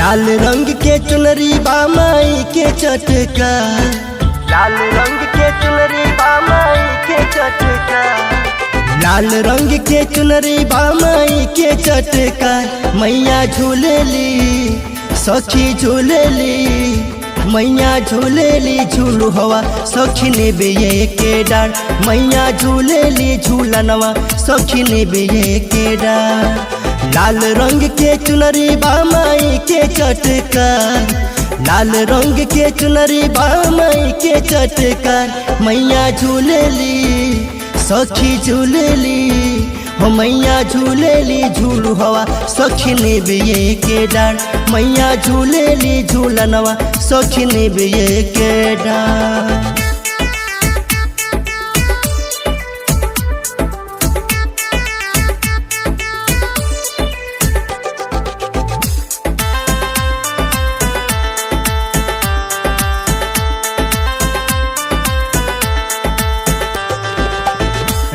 लाल रंग के चुनरी बामाई के चटका, लाल रंग के चुनरी बामाई के चटका, लाल रंग के चुनरी बामाई के चटका। मैया झूलेली सखी झूलेली, मैया झूलेली झूलू हवा सखी ने बेये के डार। मैया झूलेली झूलनवा सखी ने बेये के डार। लाल रंग के चुनरी बामाई के चटकार, लाल रंग के चुनरी बामाई के चटकार। मैया झूलेली सखी झूलेली, हो मैया झूलेली झूलू हवा सखी ने बेये के डार। मैया झूलेली झूलनवा सखी ने बेये के डार।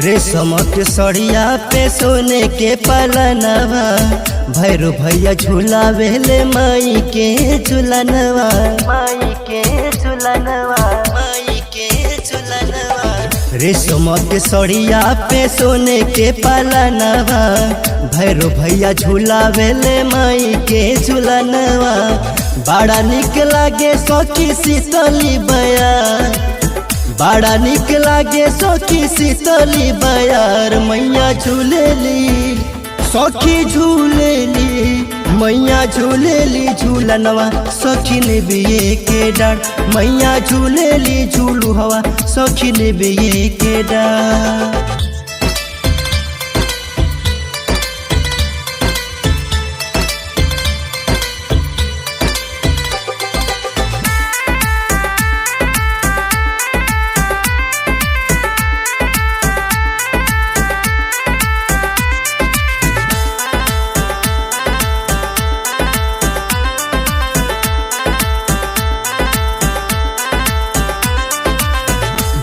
रेशम के सड़िया पे सोने के पलनवा, भैरू भैया झूला वेले माई के झूलनवा, माई के झूलनवा, माई के झूलनवा। रेशम के सड़िया पे सोने के पलनवा, भैरू भैया झूला वेले माई के झूलनवा। बड़ा निक लागे सखी शीतली बया, बड़ा निक लागे सखी शीतली बयार। मैया झूलेली सखी झूलेली, मैया झूलेली झूलनवा सखी ने बेये के डार। मैया झूलेली झूलू हवा सखी ने बेये के डार।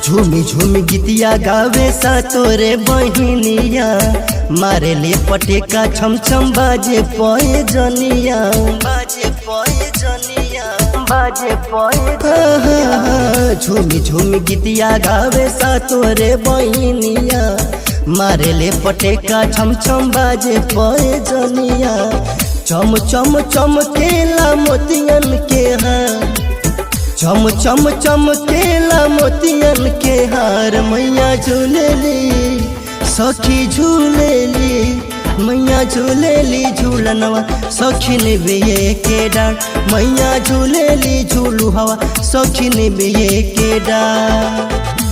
झूमी झूमी गीतिया गावे सा तोरे बहिनिया, मारे ले पटेका छम छम बाजे पोए जनिया, बाजे पोए जनिया, बाजे पोए। झूमी झूमी गीतिया गावे सा तोरे बहिनिया, मारे ले पटेका छम छम बाजे पोए जनिया। चम चम चमकेला मोतियन के हार, चम चम चमकेला मोतियन के हार। मैया झूलेली सखी झूलेली, मैया झूलेली झूलनवा सखी ने बेये के डार। मैया झूलेली झूलू हवा सखी ने बेये के डार।